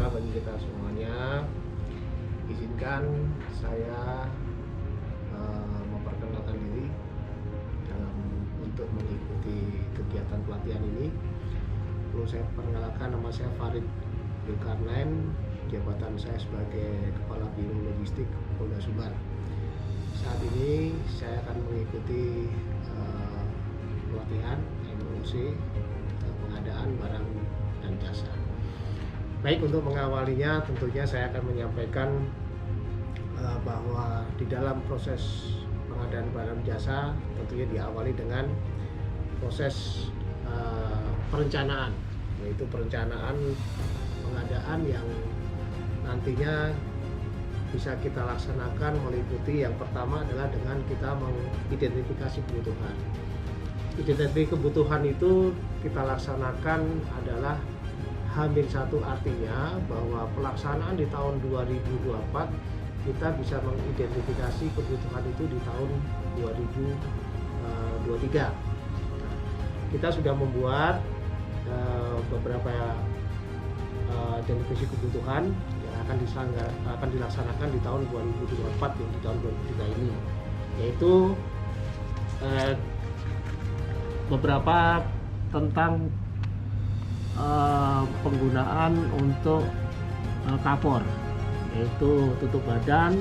sejahtera bagi kita semuanya. Izinkan saya memperkenalkan diri untuk mengikuti kegiatan pelatihan ini. Perlu saya perkenalkan, nama saya Farid Zulkarnain, jabatan saya sebagai Kepala Biro Logistik Polda Sumbar. Saat ini saya akan mengikuti pelatihan MOC, pengadaan barang dan jasa. Baik, untuk mengawalinya tentunya saya akan menyampaikan bahwa di dalam proses pengadaan barang jasa tentunya diawali dengan proses perencanaan, yaitu perencanaan pengadaan yang nantinya bisa kita laksanakan meliputi yang pertama adalah dengan kita mengidentifikasi kebutuhan. Identifikasi kebutuhan itu kita laksanakan adalah H-1, artinya bahwa pelaksanaan di tahun 2024 kita bisa mengidentifikasi kebutuhan itu di tahun 2023. Kita sudah membuat beberapa identifikasi kebutuhan yang akan dilaksanakan di tahun 2024 dan di tahun 2023 ini, yaitu beberapa tentang penggunaan untuk kapor, yaitu tutup badan,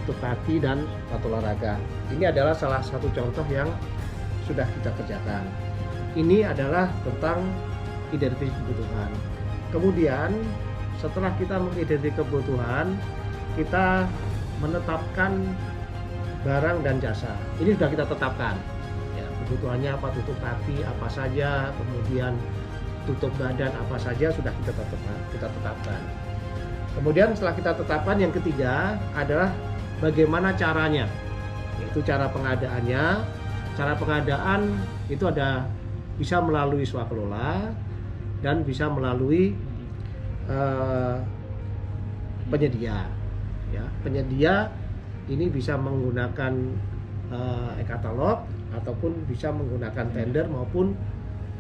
tutup kaki, dan sepatu olahraga. Ini adalah salah satu contoh yang sudah kita kerjakan. Ini adalah tentang identifikasi kebutuhan. Kemudian setelah kita mengidentifikasi kebutuhan, kita menetapkan barang dan jasa. Ini sudah kita tetapkan. Ya, kebutuhannya apa, tutup kaki apa saja, kemudian tutup badan apa saja sudah kita tetapkan. Kemudian setelah kita tetapkan, yang ketiga adalah bagaimana caranya, yaitu cara pengadaannya. Cara pengadaan itu ada bisa melalui swakelola dan bisa melalui penyedia. Ya, penyedia ini bisa menggunakan e-katalog ataupun bisa menggunakan tender maupun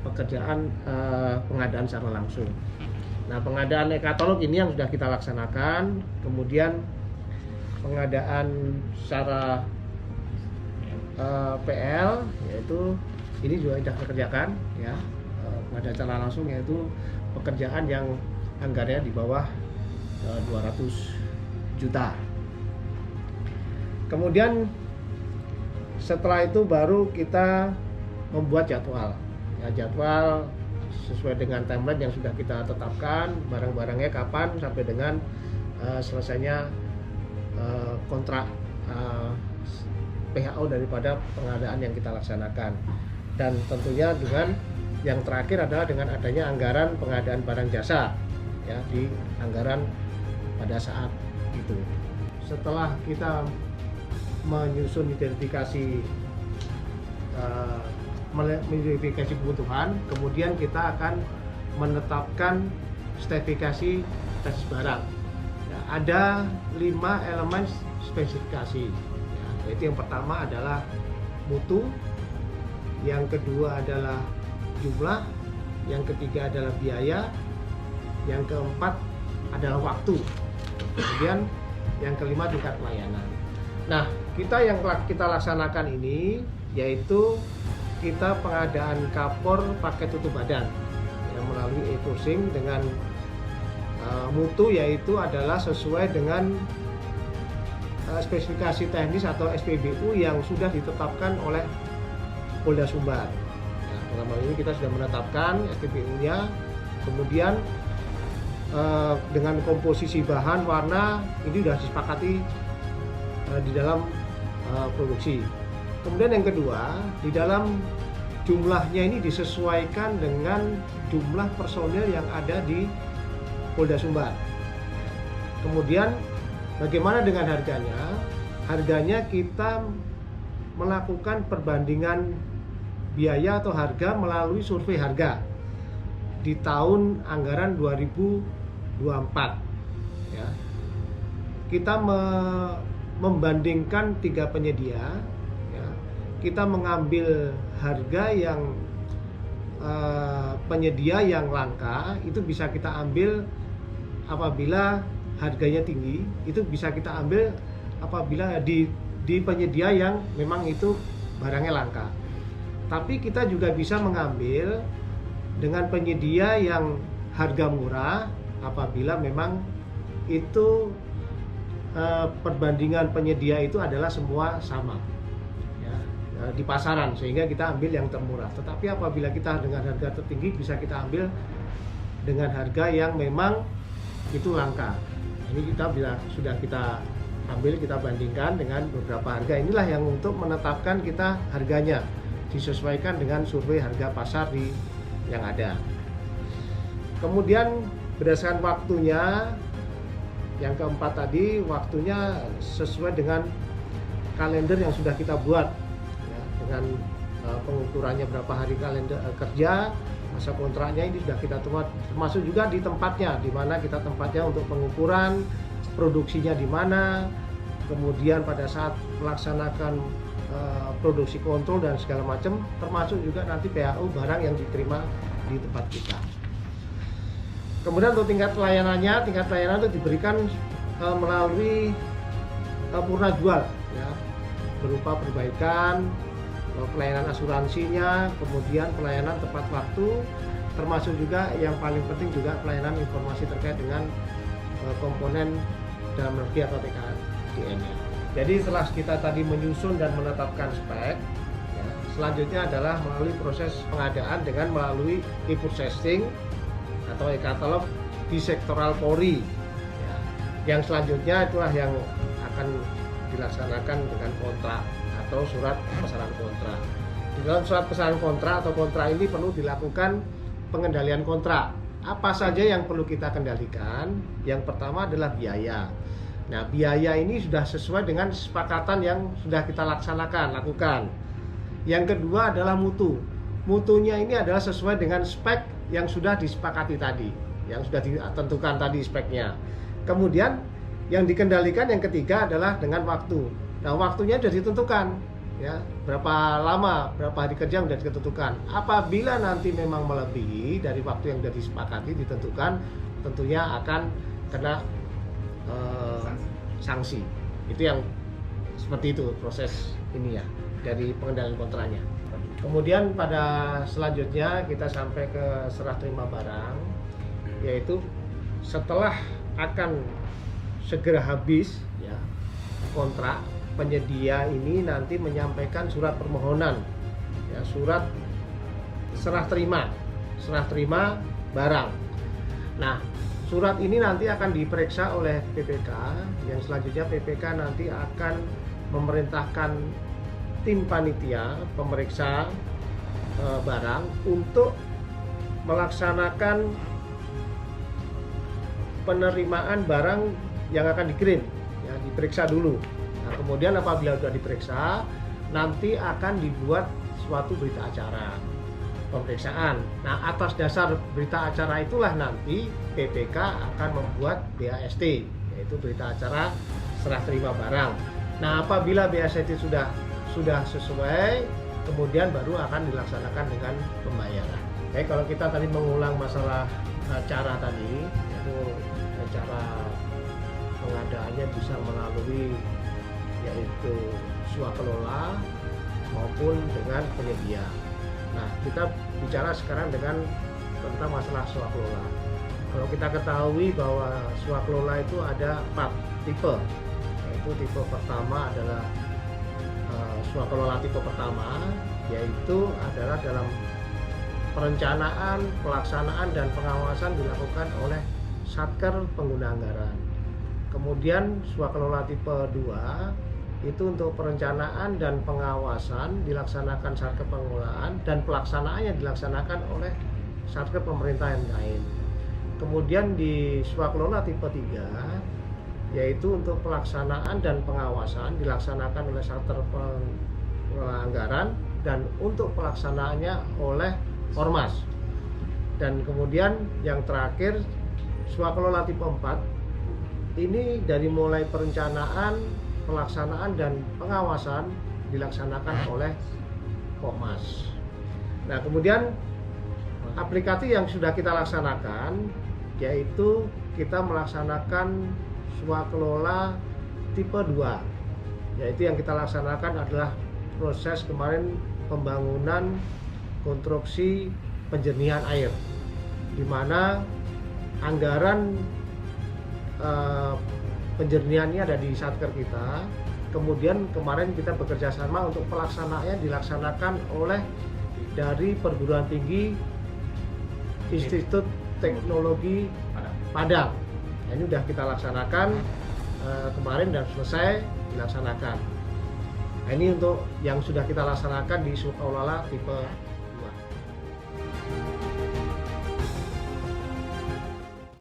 pekerjaan pengadaan secara langsung. Nah, pengadaan e-katalog ini yang sudah kita laksanakan. Kemudian pengadaan secara PL, yaitu ini juga sudah kita kerjakan, ya. Pengadaan secara langsung yaitu pekerjaan yang anggarannya di bawah 200 juta. Kemudian setelah itu baru kita membuat jadwal. Ya, jadwal sesuai dengan timeline yang sudah kita tetapkan, barang-barangnya kapan sampai dengan selesainya kontrak PHO daripada pengadaan yang kita laksanakan. Dan tentunya dengan yang terakhir adalah dengan adanya anggaran pengadaan barang jasa, ya, di anggaran pada saat itu. Setelah kita menyusun identifikasi kebutuhan, kemudian kita akan menetapkan spesifikasi tesis barang. Ya, ada 5 elemen spesifikasi, ya, yaitu yang pertama adalah mutu, yang kedua adalah jumlah, yang ketiga adalah biaya, yang keempat adalah waktu, kemudian yang kelima tingkat pelayanan. Nah, yang kita laksanakan ini yaitu kita pengadaan kapor pakai tutup badan, ya, melalui e-sourcing dengan mutu, yaitu adalah sesuai dengan spesifikasi teknis atau SPBU yang sudah ditetapkan oleh Polda Sumbar. Ya, dalam hal ini kita sudah menetapkan SPBU-nya, kemudian dengan komposisi bahan, warna ini sudah disepakati di dalam produksi. Kemudian yang kedua, di dalam jumlahnya ini disesuaikan dengan jumlah personil yang ada di Polda Sumbar. Kemudian bagaimana dengan harganya? Harganya kita melakukan perbandingan biaya atau harga melalui survei harga di tahun anggaran 2024. Ya. Kita membandingkan 3 penyedia. Kita mengambil harga yang penyedia yang langka itu bisa kita ambil apabila harganya tinggi, itu bisa kita ambil apabila di penyedia yang memang itu barangnya langka. Tapi kita juga bisa mengambil dengan penyedia yang harga murah apabila memang itu perbandingan penyedia itu adalah semua sama ya, di pasaran, sehingga kita ambil yang termurah. Tetapi apabila kita dengan harga tertinggi, bisa kita ambil dengan harga yang memang itu langka. Ini kita sudah kita ambil, kita bandingkan dengan beberapa harga. Inilah yang untuk menetapkan kita harganya disesuaikan dengan survei harga pasar yang ada. Kemudian berdasarkan waktunya, yang keempat tadi, waktunya sesuai dengan kalender yang sudah kita buat ya, dengan pengukurannya berapa hari kalender kerja, masa kontraknya ini sudah kita buat, termasuk juga di tempatnya, di mana kita tempatnya untuk pengukuran, produksinya di mana, kemudian pada saat melaksanakan produksi kontrol dan segala macam, termasuk juga nanti PAU barang yang diterima di tempat kita. Kemudian untuk tingkat pelayanan itu diberikan melalui purna jual ya, berupa perbaikan, pelayanan asuransinya, kemudian pelayanan tepat waktu, termasuk juga yang paling penting juga pelayanan informasi terkait dengan komponen dalam negeri atau TKDN-nya. Jadi setelah kita tadi menyusun dan menetapkan spek ya, selanjutnya adalah melalui proses pengadaan dengan melalui e-purchasing atau e-katalog di sektoral Polri ya. Yang selanjutnya itulah yang akan dilaksanakan dengan kontrak atau surat pesanan kontrak. Di dalam surat pesanan kontrak atau kontrak ini perlu dilakukan pengendalian kontrak. Apa saja yang perlu kita kendalikan? Yang pertama adalah biaya. Nah, biaya ini sudah sesuai dengan kesepakatan yang sudah kita lakukan. Yang kedua adalah mutu. Mutunya ini adalah sesuai dengan spek yang sudah disepakati tadi, yang sudah ditentukan tadi speknya. Kemudian yang dikendalikan yang ketiga adalah dengan waktu. Nah, waktunya sudah ditentukan ya, berapa lama, berapa hari kerja sudah ditentukan. Apabila nanti memang melebihi dari waktu yang sudah disepakati ditentukan, tentunya akan kena sanksi. Itu yang seperti itu proses ini ya, dari pengendalian kontraknya. Kemudian pada selanjutnya kita sampai ke serah terima barang, yaitu setelah akan segera habis ya kontrak, penyedia ini nanti menyampaikan surat permohonan ya, surat serah terima barang. Nah, surat ini nanti akan diperiksa oleh PPK, yang selanjutnya PPK nanti akan memerintahkan tim panitia pemeriksa barang untuk melaksanakan penerimaan barang yang akan dikirim ya, diperiksa dulu. Nah, kemudian apabila sudah diperiksa, nanti akan dibuat suatu berita acara pemeriksaan. Nah, atas dasar berita acara itulah nanti PPK akan membuat BAST, yaitu berita acara serah terima barang. Nah, apabila BAST sudah sesuai, kemudian baru akan dilaksanakan dengan pembayaran. Jadi kalau kita tadi mengulang masalah cara tadi, yaitu cara pengadaannya bisa melalui yaitu swakelola maupun dengan penyedia. Nah, kita bicara sekarang tentang masalah swakelola. Kalau kita ketahui bahwa swakelola itu ada 4 tipe, yaitu tipe pertama adalah swakelola tipe pertama, yaitu adalah dalam perencanaan, pelaksanaan, dan pengawasan dilakukan oleh Satker Pengguna Anggaran. Kemudian swakelola tipe 2 itu untuk perencanaan dan pengawasan dilaksanakan Satker Pengelolaan, dan pelaksanaannya dilaksanakan oleh Satker Pemerintah yang lain. Kemudian di swakelola tipe 3 yaitu untuk pelaksanaan dan pengawasan dilaksanakan oleh Satker Pengelola Anggaran, dan untuk pelaksanaannya oleh Ormas. Dan kemudian yang terakhir swakelola tipe 4 ini dari mulai perencanaan, pelaksanaan, dan pengawasan dilaksanakan oleh Kopmas. Nah, kemudian aplikasi yang sudah kita laksanakan yaitu kita melaksanakan swakelola tipe 2, yaitu yang kita laksanakan adalah proses kemarin pembangunan konstruksi penjernihan air, di mana anggaran penjernihannya ada di satker kita. Kemudian kemarin kita bekerja sama untuk pelaksanaannya dilaksanakan oleh dari perguruan tinggi Institut Teknologi Padang. Nah, ini sudah kita laksanakan kemarin dan selesai dilaksanakan. Nah, ini untuk yang sudah kita laksanakan di swakelola tipe